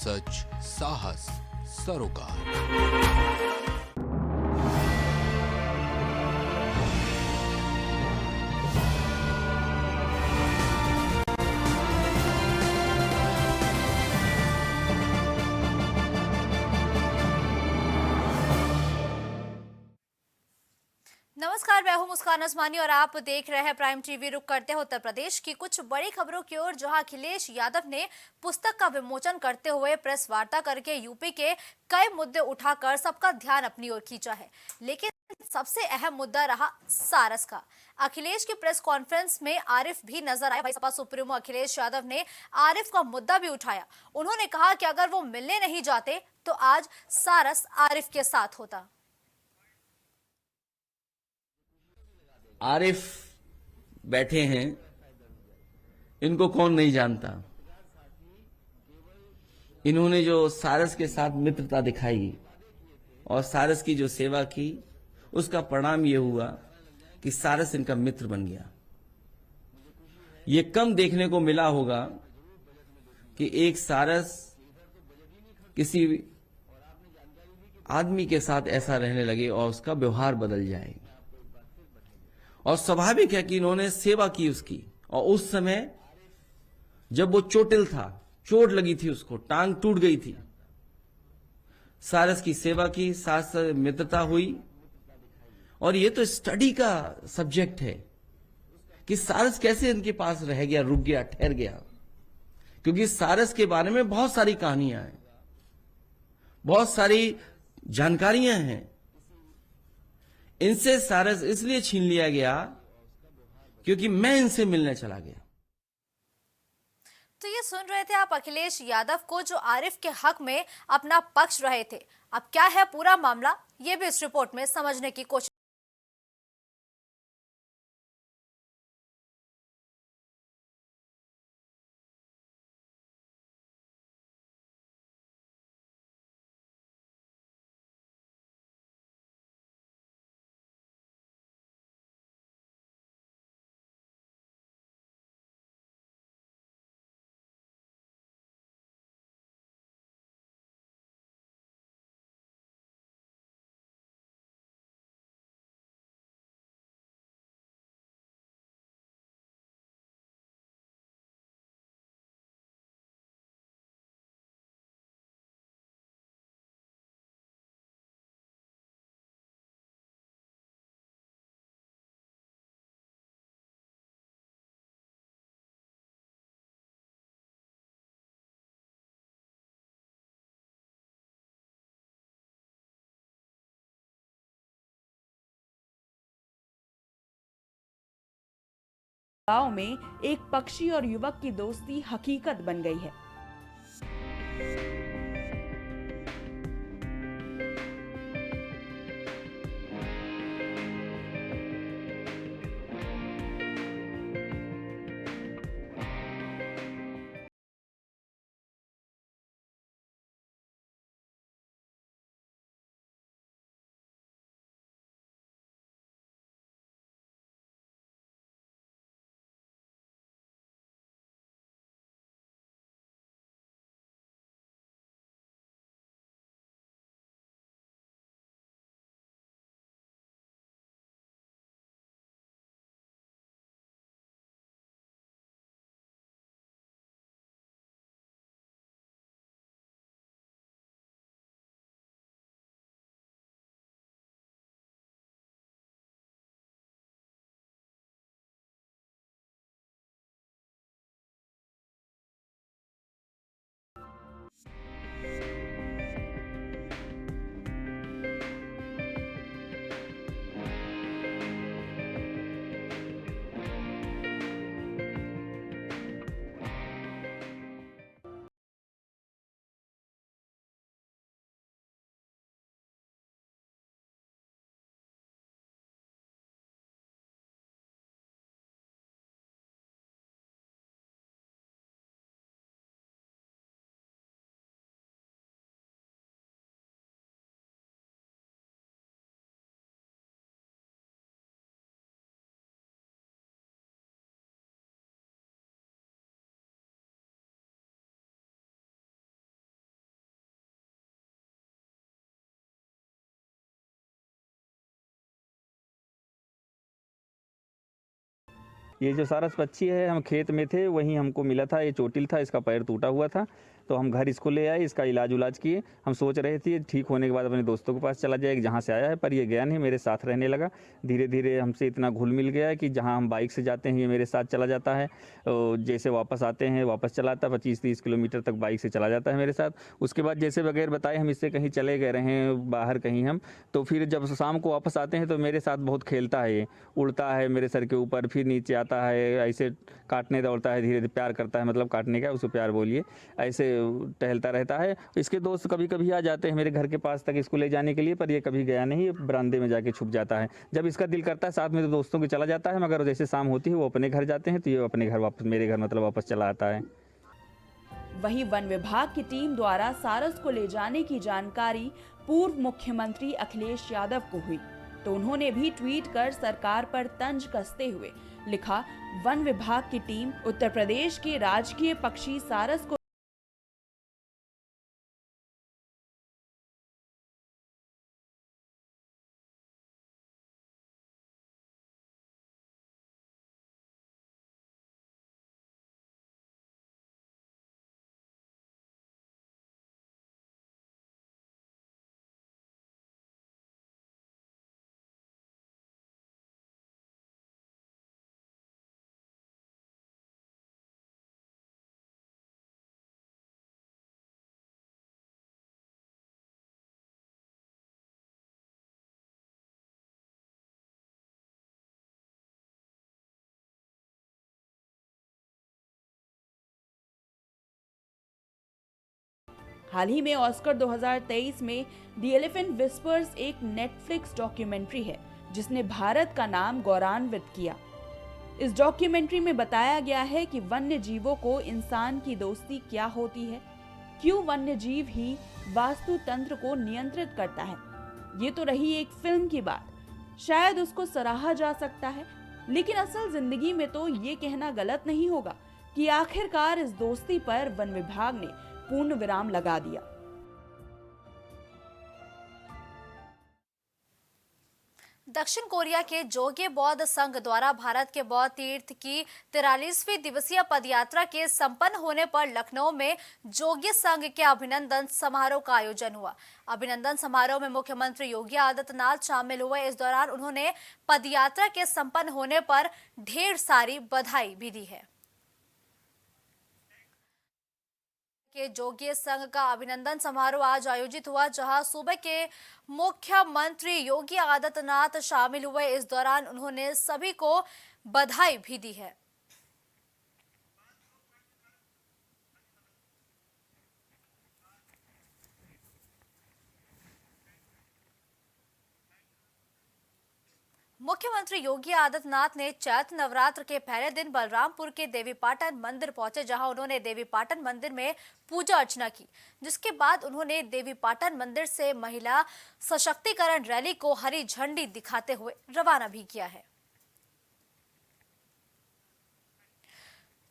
सच, साहस, सरोकार। नमस्कार, मैं हूं मुस्कान असमानी और आप देख रहे हैं प्राइम टीवी। रुक करते हैं उत्तर प्रदेश की कुछ बड़ी खबरों की ओर, जहां अखिलेश यादव ने पुस्तक का विमोचन करते हुए प्रेस वार्ता करके यूपी के कई मुद्दे उठाकर सबका ध्यान अपनी ओर खींचा है। लेकिन सबसे अहम मुद्दा रहा सारस का। अखिलेश की प्रेस कॉन्फ्रेंस में आरिफ भी नजर आए। सपा सुप्रीमो अखिलेश यादव ने आरिफ का मुद्दा भी उठाया। उन्होंने कहा कि अगर वो मिलने नहीं जाते तो आज सारस आरिफ के साथ होता। आरिफ बैठे हैं, इनको कौन नहीं जानता। इन्होंने जो सारस के साथ मित्रता दिखाई और सारस की जो सेवा की, उसका परिणाम यह हुआ कि सारस इनका मित्र बन गया। ये कम देखने को मिला होगा कि एक सारस किसी आदमी के साथ ऐसा रहने लगे और उसका व्यवहार बदल जाए। और स्वाभाविक है कि इन्होंने सेवा की उसकी, और उस समय जब वो चोटिल था, चोट लगी थी, उसको टांग टूट गई थी, सारस की सेवा की, साथ साथ मित्रता हुई। और ये तो स्टडी का सब्जेक्ट है कि सारस कैसे इनके पास रह गया, रुक गया, ठहर गया। क्योंकि सारस के बारे में बहुत सारी कहानियां हैं, बहुत सारी जानकारियां हैं। इनसे सारस इसलिए छीन लिया गया क्योंकि मैं इनसे मिलने चला गया। तो ये सुन रहे थे आप अखिलेश यादव को, जो आरिफ के हक में अपना पक्ष रहे थे। अब क्या है पूरा मामला, ये भी इस रिपोर्ट में समझने की कोशिश गांव में एक पक्षी और युवक की दोस्ती हकीकत बन गई है। ये जो सारस पक्षी है, हम खेत में थे वहीं हमको मिला था, ये चोटिल था, इसका पैर टूटा हुआ था, तो हम घर इसको ले आए, इसका इलाज किए। हम सोच रहे थे ठीक होने के बाद अपने दोस्तों के पास चला जाए जहाँ से आया है, पर ये गया नहीं, मेरे साथ रहने लगा। धीरे धीरे हमसे इतना घुल मिल गया है कि जहाँ हम बाइक से जाते हैं ये मेरे साथ चला जाता है, जैसे वापस आते हैं वापस चलाता, 25-30 किलोमीटर तक बाइक से चला जाता है मेरे साथ। उसके बाद जैसे बगैर बताए हम इससे कहीं चले गए रहें बाहर कहीं हम, तो फिर जब शाम को वापस आते हैं तो मेरे साथ बहुत खेलता है, ये उड़ता है मेरे सर के ऊपर, फिर नीचे आता है, ऐसे काटने दौड़ता है, धीरे धीरे प्यार करता है, मतलब काटने का उसे प्यार बोलिए, ऐसे टहलता रहता है। इसके दोस्त कभी कभी आ जाते हैं मेरे घर के पास तक इसको ले जाने के लिए, पर ये कभी गया नहीं, बरामदे में जाके छुप जाता है। जब इसका दिल करता है साथ में तो दोस्तों के चला जाता है, मगर जैसे शाम होती है वो अपने घर जाते हैं तो ये अपने घर वापस, मेरे घर मतलब वापस चला आता है। वहीं वन विभाग की टीम द्वारा सारस को ले जाने की जानकारी पूर्व मुख्यमंत्री अखिलेश यादव को हुई, तो उन्होंने भी ट्वीट कर सरकार पर तंज कसते हुए लिखा, वन विभाग की टीम उत्तर प्रदेश के राजकीय पक्षी सारस को हाल ही में ऑस्कर 2023 में द एलिफेंट विस्पर्स एक नेटफ्लिक्स डॉक्यूमेंट्री है जिसने भारत का नाम गौरवान्वित किया। इस डॉक्यूमेंट्री में बताया गया है कि वन्य जीवों को इंसान की दोस्ती क्या होती है, क्यों वन्य जीव ही वास्तु तंत्र को नियंत्रित करता है। ये तो रही एक फिल्म की बात, शायद उसको सराहा जा सकता है, लेकिन असल जिंदगी में तो ये कहना गलत नहीं होगा कि आखिरकार इस दोस्ती पर वन विभाग ने पूर्ण विराम लगा दिया। दक्षिण कोरिया के जोगे बौद्ध संघ द्वारा भारत के बौद्ध तीर्थ की 43वीं दिवसीय पदयात्रा के संपन्न होने पर लखनऊ में जोगी संघ के अभिनंदन समारोह का आयोजन हुआ। अभिनंदन समारोह में मुख्यमंत्री योगी आदित्यनाथ शामिल हुए। इस दौरान उन्होंने पदयात्रा के संपन्न होने पर ढेर सारी बधाई भी दी है। के जोगी संघ का अभिनंदन समारोह आज आयोजित हुआ, जहां सूबे के मुख्यमंत्री योगी आदित्यनाथ शामिल हुए। इस दौरान उन्होंने सभी को बधाई भी दी है। मुख्यमंत्री योगी आदित्यनाथ ने चैत्र नवरात्र के पहले दिन बलरामपुर के देवीपाटन मंदिर पहुंचे, जहां उन्होंने देवीपाटन मंदिर में पूजा अर्चना की, जिसके बाद उन्होंने देवीपाटन मंदिर से महिला सशक्तिकरण रैली को हरी झंडी दिखाते हुए रवाना भी किया है।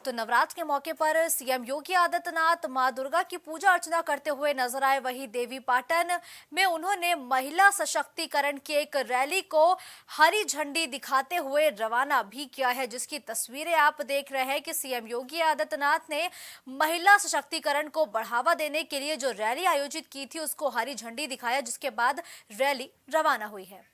तो नवरात्र के मौके पर सीएम योगी आदित्यनाथ मां दुर्गा की पूजा अर्चना करते हुए नजर आए। वहीं देवीपाटन में उन्होंने महिला सशक्तिकरण की एक रैली को हरी झंडी दिखाते हुए रवाना भी किया है, जिसकी तस्वीरें आप देख रहे हैं कि सीएम योगी आदित्यनाथ ने महिला सशक्तिकरण को बढ़ावा देने के लिए जो रैली आयोजित की थी उसको हरी झंडी दिखाया, जिसके बाद रैली रवाना हुई है।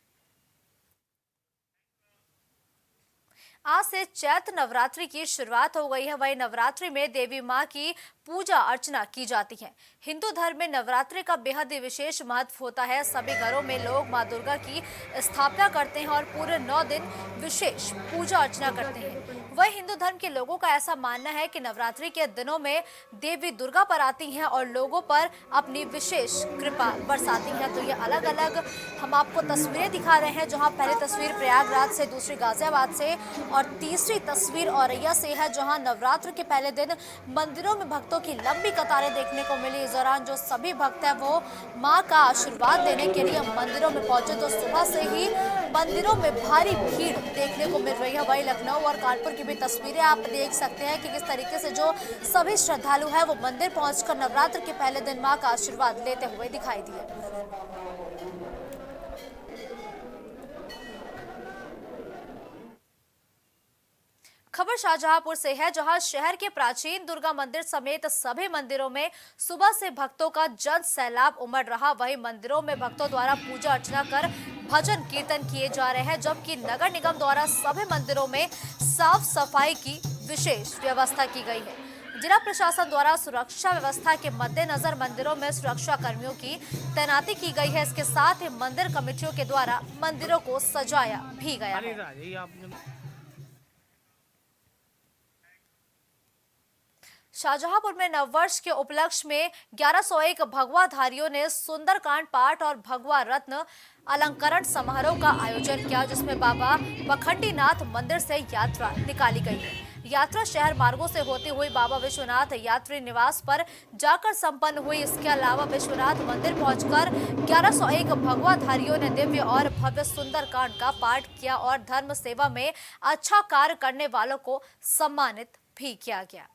आज से चैत्र नवरात्रि की शुरुआत हो गई है। वही नवरात्रि में देवी मां की पूजा अर्चना की जाती है। हिंदू धर्म में नवरात्रि का बेहद विशेष महत्व होता है। सभी घरों में लोग मां दुर्गा की स्थापना करते हैं और पूरे 9 दिन विशेष पूजा अर्चना करते हैं। वही हिंदू धर्म के लोगों का ऐसा मानना है कि नवरात्रि के दिनों में देवी दुर्गा पर आती हैं और लोगों पर अपनी विशेष कृपा बरसाती हैं। तो ये अलग अलग हम आपको तस्वीरें दिखा रहे हैं, जहां पहली तस्वीर प्रयागराज से, दूसरी गाजियाबाद से और तीसरी तस्वीर औरैया से है, जहां नवरात्र के पहले दिन मंदिरों में भक्तों की लंबी कतारें देखने को मिली। इस दौरान जो सभी भक्त हैं वो मां का आशीर्वाद देने के लिए मंदिरों में पहुंचे, तो सुबह से ही मंदिरों में भारी भीड़ देखने को मिल रही है। वही लखनऊ और कानपुर की भी तस्वीरें आप देख सकते हैं कि किस तरीके से जो सभी श्रद्धालु हैं वो मंदिर पहुंचकर नवरात्र के पहले दिन मां का आशीर्वाद लेते हुए दिखाई दिए। खबर शाहजहांपुर से है, जहां शहर के प्राचीन दुर्गा मंदिर समेत सभी मंदिरों में सुबह से भक्तों का जन सैलाब उमड़ रहा। वहीं मंदिरों में भक्तों द्वारा पूजा अर्चना कर भजन कीर्तन किए जा रहे हैं, जबकि नगर निगम द्वारा सभी मंदिरों में साफ सफाई की विशेष व्यवस्था की गई है। जिला प्रशासन द्वारा सुरक्षा व्यवस्था के मद्देनजर मंदिरों में सुरक्षा कर्मियों की तैनाती की गई है। इसके साथ ही मंदिर कमेटियों के द्वारा मंदिरों को सजाया भी गया है। शाहजहांपुर में नववर्ष के उपलक्ष्य में 1101 भगवाधारियों ने सुंदरकांड पाठ और भगवा रत्न अलंकरण समारोह का आयोजन किया, जिसमें बाबा बखंडीनाथ मंदिर से यात्रा निकाली गई है। यात्रा शहर मार्गों से होती हुई बाबा विश्वनाथ यात्री निवास पर जाकर संपन्न हुई। इसके अलावा विश्वनाथ मंदिर पहुंचकर 1101 भगवाधारियों ने दिव्य और भव्य सुंदरकांड का पाठ किया और धर्म सेवा में अच्छा कार्य करने वालों को सम्मानित भी किया गया।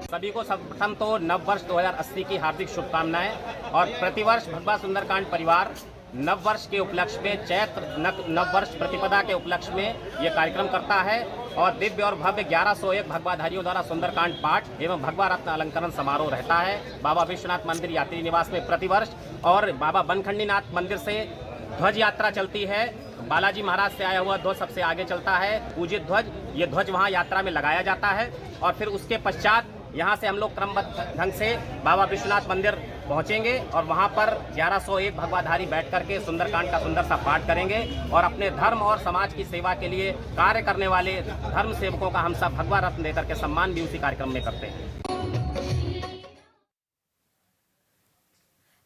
सभी को सर्वप्रथम तो नववर्ष 2080 की हार्दिक शुभकामनाएं। और प्रतिवर्ष भगवा सुंदरकांड परिवार नववर्ष के उपलक्ष्य में चैत्र नववर्ष प्रतिपदा के उपलक्ष्य में ये कार्यक्रम करता है और दिव्य और भव्य 1101 भगवाधारियों द्वारा सुंदरकांड पाठ एवं भगवा रत्न अलंकरण समारोह रहता है बाबा विश्वनाथ मंदिर यात्री निवास में प्रतिवर्ष। और बाबा बनखंडीनाथ मंदिर से ध्वज यात्रा चलती है। बालाजी महाराज से आया हुआ ध्वज सबसे आगे चलता है, पूजित ध्वज। ये ध्वज वहाँ यात्रा में लगाया जाता है और फिर उसके पश्चात यहाँ से हम लोग क्रमबद्ध ढंग से बाबा विश्वनाथ मंदिर पहुँचेंगे और वहाँ पर 1101 भगवाधारी बैठ करके सुंदरकांड का सुंदर सा पाठ करेंगे और अपने धर्म और समाज की सेवा के लिए कार्य करने वाले धर्म सेवकों का हम सब भगवा रत्न देकर के सम्मान भी उसी कार्यक्रम में करते हैं।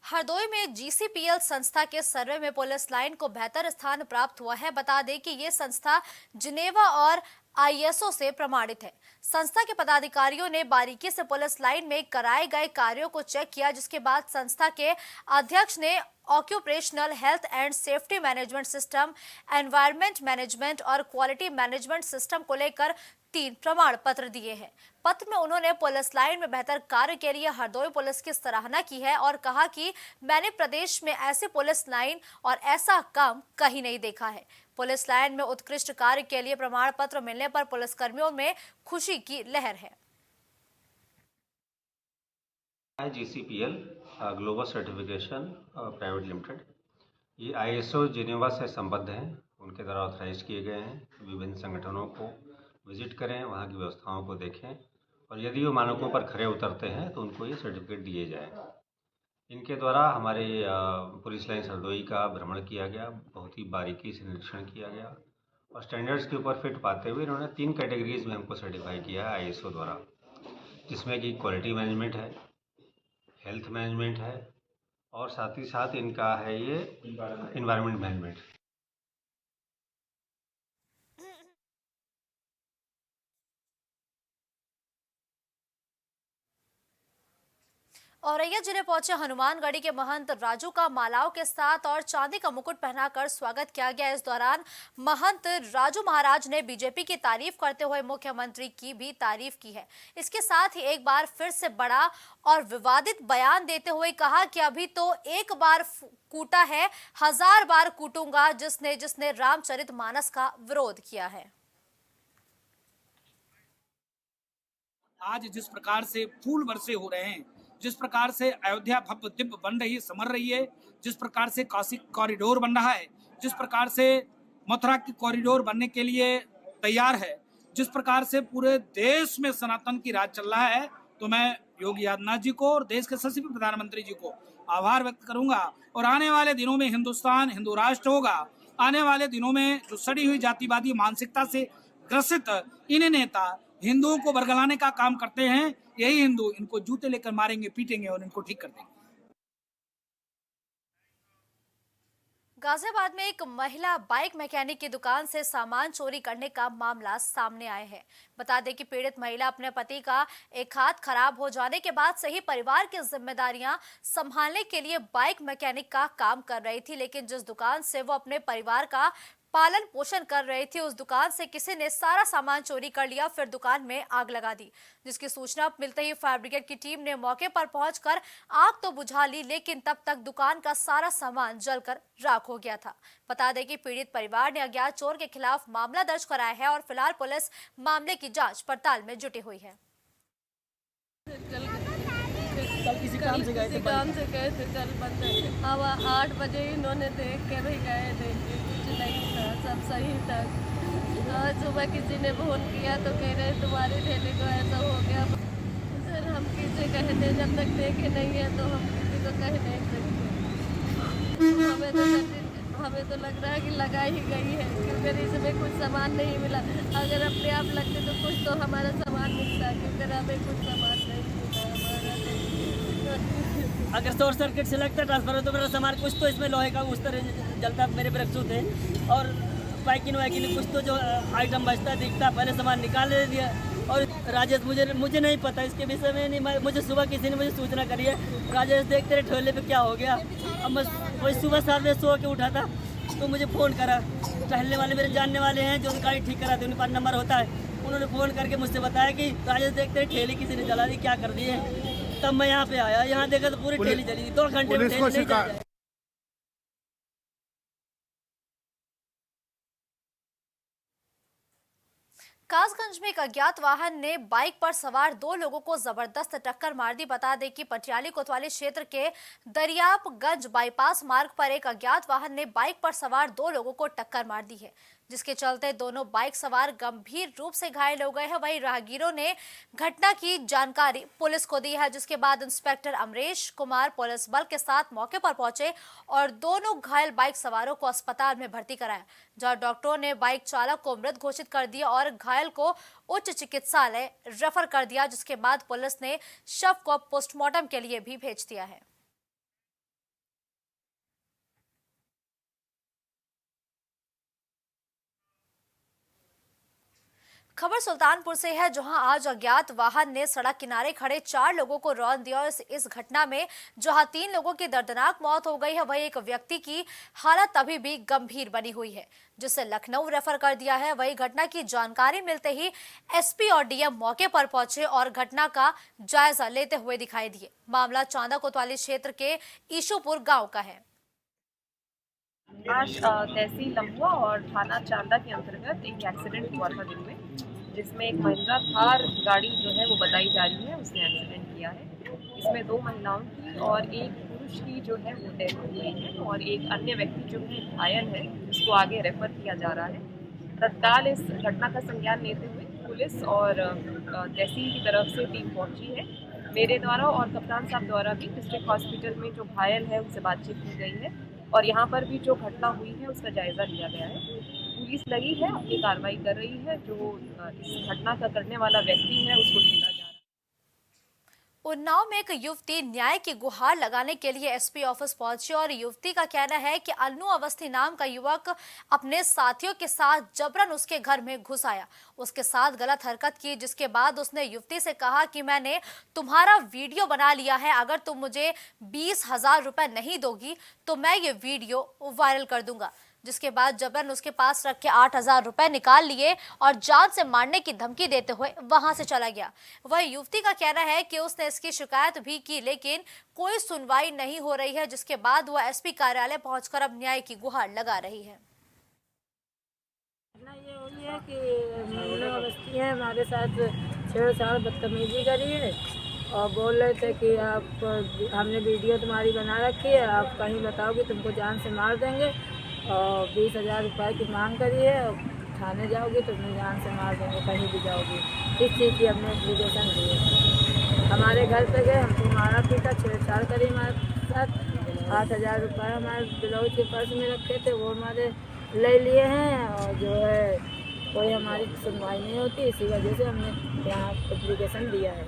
हरदोई में जीसीपीएल संस्था के सर्वे में पुलिस लाइन को बेहतर स्थान प्राप्त हुआ है। बता दें कि ये संस्था जिनेवा और आईएसओ से प्रमाणित है। संस्था के पदाधिकारियों ने बारीकी से पुलिस लाइन में कराए गए कार्यों को चेक किया, जिसके बाद संस्था के अध्यक्ष ने occupational health and safety management system, environment management और क्वालिटी मैनेजमेंट सिस्टम को लेकर 3 प्रमाण पत्र दिए हैं। पत्र में उन्होंने पुलिस लाइन में बेहतर कार्य के लिए हरदोई पुलिस की सराहना की है और कहा कि मैंने प्रदेश में ऐसे पुलिस लाइन और ऐसा काम कहीं नहीं देखा है। पुलिस लाइन में उत्कृष्ट कार्य के लिए प्रमाण पत्र मिलने पर पुलिसकर्मियों में खुशी की लहर है। GCPL global certification private limited, ये आईएसओ जिनेवा से संबद्ध हैं, उनके द्वारा ऑथराइज किए गए हैं। विभिन्न संगठनों को विजिट करें, वहाँ की व्यवस्थाओं को देखें और यदि वो मानकों पर खरे उतरते हैं तो उनको ये सर्टिफिकेट दिए जाए। इनके द्वारा हमारे पुलिस लाइन हरदोई का भ्रमण किया गया, बहुत ही बारीकी से निरीक्षण किया गया और स्टैंडर्ड्स के ऊपर फिट पाते हुए इन्होंने 3 कैटेगरीज में हमको सर्टिफाई किया है आईएसओ द्वारा, जिसमें कि क्वालिटी मैनेजमेंट है, हेल्थ मैनेजमेंट है और साथ ही साथ इनका है ये इन्वायरमेंट मैनेजमेंट। औरैया जिले पहुंचे हनुमानगढ़ी के महंत राजू का मालाओं के साथ और चांदी का मुकुट पहनाकर स्वागत किया गया। इस दौरान महंत राजू महाराज ने बीजेपी की तारीफ करते हुए मुख्यमंत्री की भी तारीफ की है। इसके साथ ही एक बार फिर से बड़ा और विवादित बयान देते हुए कहा कि अभी तो एक बार कूटा है, 1000 बार कूटूंगा जिसने रामचरितमानस का विरोध किया है। आज जिस प्रकार से फूल बरसे हो रहे हैं, जिस प्रकार से अयोध्या भव्य दिव्य बन रही है, समर रही है, जिस प्रकार से काशी कॉरिडोर बन रहा है, जिस प्रकार से मथुरा की कॉरिडोर बनने के लिए तैयार है, जिस प्रकार से पूरे देश में सनातन की राज चल रहा है, तो मैं योगी आदित्यनाथ जी को और देश के यशस्वी प्रधानमंत्री जी को आभार व्यक्त करूंगा। और आने वाले दिनों में हिंदुस्तान हिंदू राष्ट्र होगा। आने वाले दिनों में जो सड़ी हुई जातिवादी मानसिकता से ग्रसित इन नेता हिंदुओं को बरगलाने का काम करते हैं, यही हिंदू इनको जूते लेकर मारेंगे, पीटेंगे और इनको ठीक कर देंगे। गाजियाबाद में एक महिला बाइक मैकेनिक की दुकान से सामान चोरी करने का मामला सामने आया है। बता दें कि पीड़ित महिला अपने पति का एक हाथ खराब हो जाने के बाद से ही परिवार की जिम्मेदारियां संभालने के लिए बाइक मैकेनिक का काम कर रही थी, लेकिन जिस दुकान से वो अपने परिवार का पालन पोषण कर रही थी उस दुकान से किसी ने सारा सामान चोरी कर लिया, फिर दुकान में आग लगा दी, जिसकी सूचना मिलते ही फायर ब्रिगेड की टीम ने मौके पर पहुंचकर आग तो बुझा ली, लेकिन तब तक दुकान का सारा सामान जलकर राख हो गया था। बता दें कि पीड़ित परिवार ने अज्ञात चोर के खिलाफ मामला दर्ज कराया है और फिलहाल पुलिस मामले की जांच पड़ताल में जुटी हुई है। कल किसी काम से गए थे कल बंद है। अब 8 बजे इन्होंने देख के भी गए थे, कुछ नहीं था, सब सही था। और सुबह किसी ने फोन किया तो कह रहे तुम्हारे ठेले को ऐसा हो गया। सर हम किसे कहते, जब तक देखे नहीं है तो हम किसी को कह नहीं सकते। हमें तो लग रहा है कि लगा ही गई है, क्योंकि इसमें कुछ सामान नहीं मिला। अगर अपने आप लगते तो कुछ तो हमारा सामान मिलता, क्योंकि हमें कुछ सामान नहीं मिला हमारा। अगर शॉर्ट सर्किट से लगता ट्रांसफर तो मेरा सामान कुछ तो इसमें लोहे का उस तरह जलता, मेरे ब्रेक थे और पैकिंग वैकिंग कुछ तो जो आइटम बचता दिखता, पहले सामान निकाल दिया। और राजेश मुझे नहीं पता इसके विषय में, नहीं मुझे सुबह किसी ने मुझे सूचना करी है, राजेश देख तेरे ठेले पे क्या हो गया। अब मैं वही सुबह 7 बजे सो के उठा था तो मुझे फ़ोन करा, टहलने वाले मेरे जानने वाले हैं जो गाड़ी ठीक कराते उनके पास नंबर होता है, उन्होंने फ़ोन करके मुझसे बताया कि राजेश देख तेरे ठेले किसी ने जला दी, क्या कर दिए। तब मैं यहाँ पे आया, यहाँ देखा तो पूरी ठेली जली थी, 2 घंटे में ठेली नहीं जल जाए। कासगंज में एक अज्ञात वाहन ने बाइक पर सवार 2 लोगों को जबरदस्त टक्कर मार दी। बता दें कि पटियाली कोतवाली क्षेत्र के दरियापगंज बाईपास मार्ग पर एक अज्ञात वाहन ने बाइक पर सवार 2 लोगों को टक्कर मार दी है, जिसके चलते दोनों बाइक सवार गंभीर रूप से घायल हो गए हैं। वहीं राहगीरों ने घटना की जानकारी पुलिस को दी है, जिसके बाद इंस्पेक्टर अमरेश कुमार पुलिस बल के साथ मौके पर पहुंचे और दोनों घायल बाइक सवारों को अस्पताल में भर्ती कराया, जहां डॉक्टरों ने बाइक चालक को मृत घोषित कर दिया और घायल को उच्च चिकित्सालय रेफर कर दिया, जिसके बाद पुलिस ने शव को पोस्टमार्टम के लिए भी भेज दिया है। खबर सुल्तानपुर से है, जहां आज अज्ञात वाहन ने सड़क किनारे खड़े 4 लोगों को रौंद दिया और इस घटना में जहां 3 लोगों की दर्दनाक मौत हो गई है, वहीं एक व्यक्ति की हालत अभी भी गंभीर बनी हुई है, जिसे लखनऊ रेफर कर दिया है। वहीं घटना की जानकारी मिलते ही एसपी और डीएम मौके पर पहुंचे और घटना का जायजा लेते हुए दिखाई दिए। मामला चांदा कोतवाली क्षेत्र के ईशोपुर गाँव का है। आज तहसील लम्बुआ और थाना चांदा के अंतर्गत एक एक्सीडेंट हुआ था दिन में, जिसमें एक महिंद्रा थार गाड़ी जो है वो बताई जा रही है उसने एक्सीडेंट किया है। इसमें 2 महिलाओं की और एक पुरुष की जो है वो डेथ हो गई है और एक अन्य व्यक्ति जो है घायल है, जिसको आगे रेफर किया जा रहा है। तत्काल इस घटना का संज्ञान लेते हुए पुलिस और तहसील की तरफ से टीम पहुंची है। मेरे द्वारा और कप्तान साहब द्वारा भी डिस्ट्रिक्ट हॉस्पिटल में जो घायल है उनसे बातचीत की गई है और यहाँ पर भी जो घटना हुई है उसका जायजा लिया गया है। पुलिस लगी है, अपनी कार्रवाई कर रही है। जो इस घटना का करने वाला व्यक्ति है उसको ढूंढा जा रहा है। उन्नाव में एक युवती न्याय की गुहार लगाने के लिए एसपी ऑफिस पहुंची और युवती का कहना है कि अन्नू अवस्थी नाम का युवक अपने साथियों के साथ जबरन उसके घर में घुस आया, उसके साथ गलत हरकत की, जिसके बाद उसने युवती से कहा कि मैंने तुम्हारा वीडियो बना लिया है, अगर तुम मुझे 20,000 रुपए नहीं दोगी तो मैं ये वीडियो वायरल कर दूंगा। जिसके बाद जबरन उसके पास रखे 8,000 रुपए निकाल लिए और जान से मारने की धमकी देते हुए वहां से चला गया। वह युवती का कहना है कि उसने इसकी शिकायत भी की, लेकिन कोई सुनवाई नहीं हो रही है, जिसके बाद वह एसपी कार्यालय पहुंचकर अब न्याय की गुहार लगा रही है। ये हुई है कि अवस्थी है, हमारे साथ छेड़छाड़ बदतमीजी करी है और बोल रहे थे कि आप हमने वीडियो तुम्हारी बना रखी है, आप कहीं बताओगे तुमको जान से मार देंगे और 20,000 रुपये की मांग करी है और थाने जाओगी तो तुम्हें जान से मार देंगे, कहीं भी जाओगी। इस चीज़ की हमने एप्लीकेशन दी है। हमारे घर पे गए, हमको मारा पीटा, छेड़छाड़ करी हमारे साथ। 8,000 रुपये हमारे ब्लाउज के पर्स में रखे थे वो हमारे ले लिए हैं और जो है कोई हमारी सुनवाई नहीं होती, इसी वजह से हमने यहाँ एप्लीकेशन दिया है।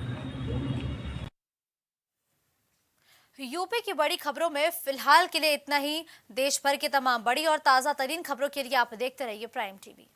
यूपी की बड़ी खबरों में फिलहाल के लिए इतना ही। देश भर की तमाम बड़ी और ताज़ा तरीन खबरों के लिए आप देखते रहिए प्राइम टीवी।